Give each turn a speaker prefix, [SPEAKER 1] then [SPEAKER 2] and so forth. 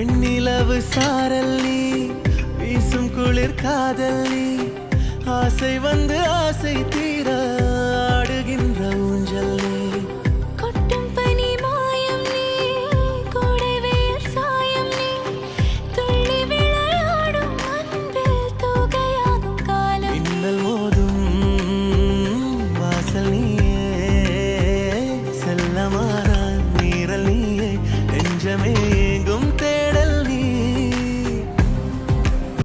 [SPEAKER 1] வெண்ணிலவு சாரல்லி வீசும் குளிர் காதல்லி ஆசை வந்து ஆசை தீர ஆடுகின்ற ஊஞ்சல்